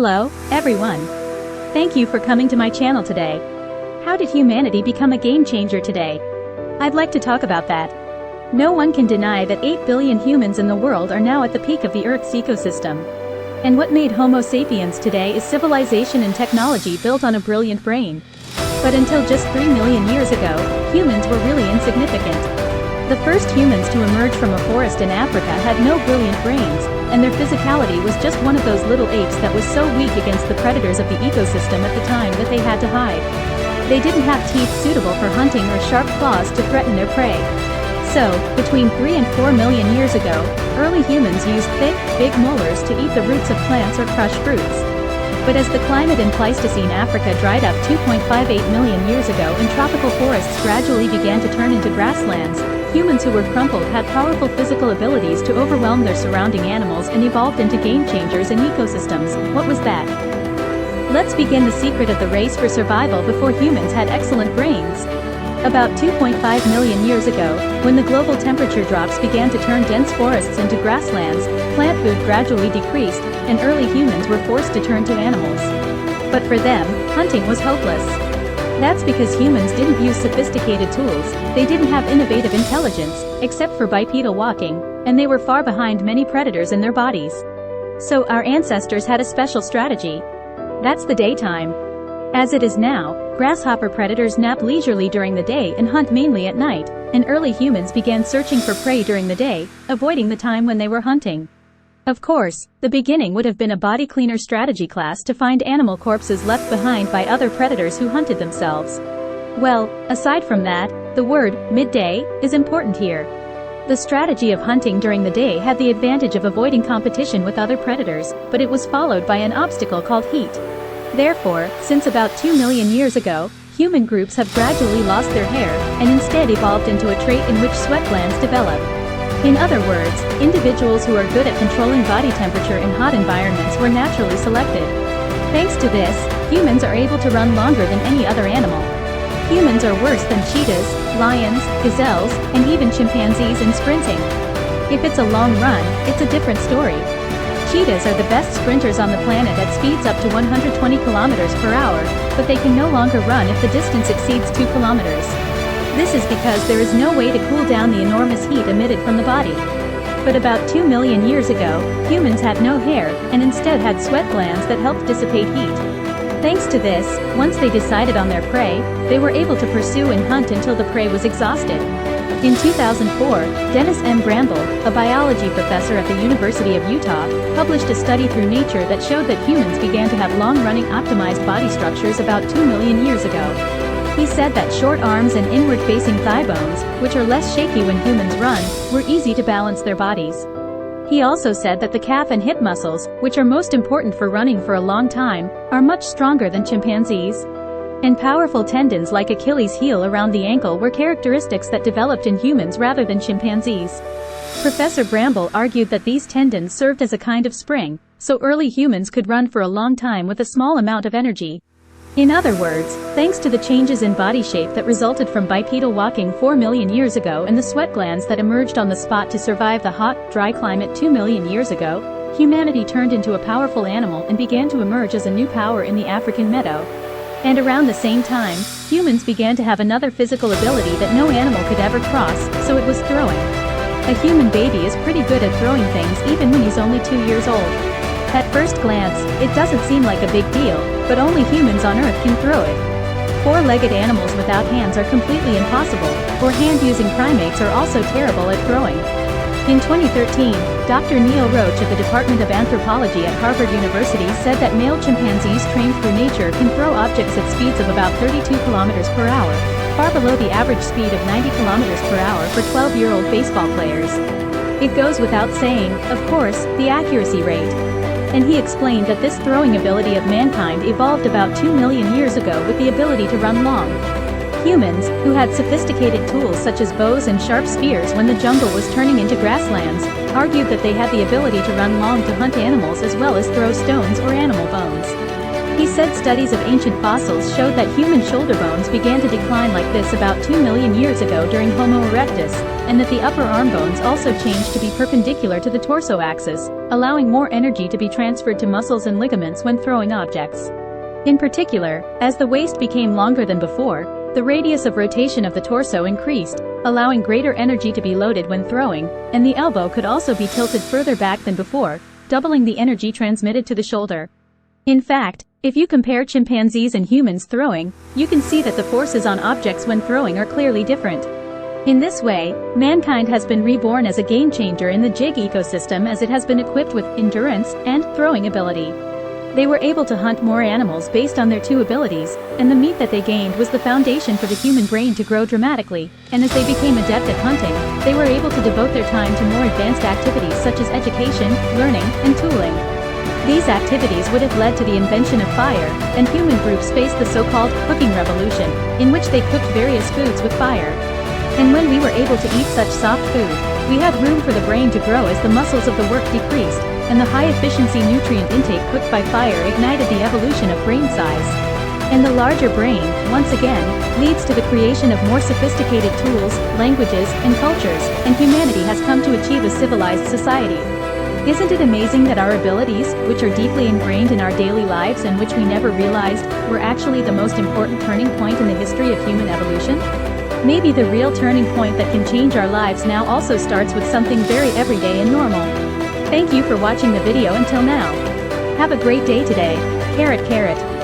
Hello, everyone. Thank you for coming to my channel today. How did humanity become a game changer today? I'd like to talk about that. No one can deny that 8 billion humans in the world are now at the peak of the Earth's ecosystem. And what made Homo sapiens today is civilization and technology built on a brilliant brain. But until just 3 million years ago, humans were really insignificant. The first humans to emerge from a forest in Africa had no brilliant brains, and their physicality was just one of those little apes that was so weak against the predators of the ecosystem at the time that they had to hide. They didn't have teeth suitable for hunting or sharp claws to threaten their prey. So, between 3 and 4 million years ago, early humans used thick, big molars to eat the roots of plants or crush fruits. But as the climate in Pleistocene Africa dried up 2.58 million years ago and tropical forests gradually began to turn into grasslands, humans who were crumpled had powerful physical abilities to overwhelm their surrounding animals and evolved into game changers in ecosystems. What was that? Let's begin the secret of the race for survival before humans had excellent brains. About 2.5 million years ago, when the global temperature drops began to turn dense forests into grasslands, plant food gradually decreased, and early humans were forced to turn to animals. But for them, hunting was hopeless. That's because humans didn't use sophisticated tools, they didn't have innovative intelligence, except for bipedal walking, and they were far behind many predators in their bodies. So our ancestors had a special strategy. That's the daytime. As it is now, grasshopper predators nap leisurely during the day and hunt mainly at night, and early humans began searching for prey during the day, avoiding the time when they were hunting. Of course, the beginning would have been a body cleaner strategy class to find animal corpses left behind by other predators who hunted themselves. Well, aside from that, the word midday is important here. The strategy of hunting during the day had the advantage of avoiding competition with other predators, but it was followed by an obstacle called heat. Therefore, since about 2 million years ago, human groups have gradually lost their hair, and instead evolved into a trait in which sweat glands develop. In other words, individuals who are good at controlling body temperature in hot environments were naturally selected. Thanks to this, humans are able to run longer than any other animal. Humans are worse than cheetahs, lions, gazelles, and even chimpanzees in sprinting. If it's a long run, it's a different story. Cheetahs are the best sprinters on the planet at speeds up to 120 kilometers per hour, but they can no longer run if the distance exceeds 2 kilometers. This is because there is no way to cool down the enormous heat emitted from the body. But about 2 million years ago, humans had no hair, and instead had sweat glands that helped dissipate heat. Thanks to this, once they decided on their prey, they were able to pursue and hunt until the prey was exhausted. In 2004, Dennis M. Bramble, a biology professor at the University of Utah, published a study through Nature that showed that humans began to have long-running optimized body structures about 2 million years ago. He said that short arms and inward-facing thigh bones, which are less shaky when humans run, were easy to balance their bodies. He also said that the calf and hip muscles, which are most important for running for a long time, are much stronger than chimpanzees. And powerful tendons like Achilles' heel around the ankle were characteristics that developed in humans rather than chimpanzees. Professor Bramble argued that these tendons served as a kind of spring, so early humans could run for a long time with a small amount of energy. In other words, thanks to the changes in body shape that resulted from bipedal walking 4 million years ago and the sweat glands that emerged on the spot to survive the hot, dry climate 2 million years ago, humanity turned into a powerful animal and began to emerge as a new power in the African meadow. And around the same time, humans began to have another physical ability that no animal could ever cross, so it was throwing. A human baby is pretty good at throwing things even when he's only 2 years old. At first glance, it doesn't seem like a big deal, but only humans on Earth can throw it. Four-legged animals without hands are completely impossible, or hand-using primates are also terrible at throwing. In 2013, Dr. Neil Roach of the Department of Anthropology at Harvard University said that male chimpanzees trained through nature can throw objects at speeds of about 32 kilometers per hour, far below the average speed of 90 kilometers per hour for 12-year-old baseball players. It goes without saying, of course, the accuracy rate. And he explained that this throwing ability of mankind evolved about 2 million years ago with the ability to run long. Humans, who had sophisticated tools such as bows and sharp spears when the jungle was turning into grasslands, argued that they had the ability to run long to hunt animals as well as throw stones or animal bones. He said studies of ancient fossils showed that human shoulder bones began to decline like this about 2 million years ago during Homo erectus, and that the upper arm bones also changed to be perpendicular to the torso axis, allowing more energy to be transferred to muscles and ligaments when throwing objects. In particular, as the waist became longer than before, the radius of rotation of the torso increased, allowing greater energy to be loaded when throwing, and the elbow could also be tilted further back than before, doubling the energy transmitted to the shoulder. In fact, if you compare chimpanzees and humans throwing, you can see that the forces on objects when throwing are clearly different. In this way, mankind has been reborn as a game changer in the jig ecosystem, as it has been equipped with endurance and throwing ability. They were able to hunt more animals based on their two abilities, and the meat that they gained was the foundation for the human brain to grow dramatically, and as they became adept at hunting, they were able to devote their time to more advanced activities such as education, learning, and tooling. These activities would have led to the invention of fire, and human groups faced the so-called cooking revolution, in which they cooked various foods with fire. And when we were able to eat such soft food, we had room for the brain to grow as the muscles of the work decreased, and the high-efficiency nutrient intake cooked by fire ignited the evolution of brain size. And the larger brain, once again, leads to the creation of more sophisticated tools, languages, and cultures, and humanity has come to achieve a civilized society. Isn't it amazing that our abilities, which are deeply ingrained in our daily lives and which we never realized, were actually the most important turning point in the history of human evolution? Maybe the real turning point that can change our lives now also starts with something very everyday and normal. Thank you for watching the video until now. Have a great day today. Carrot.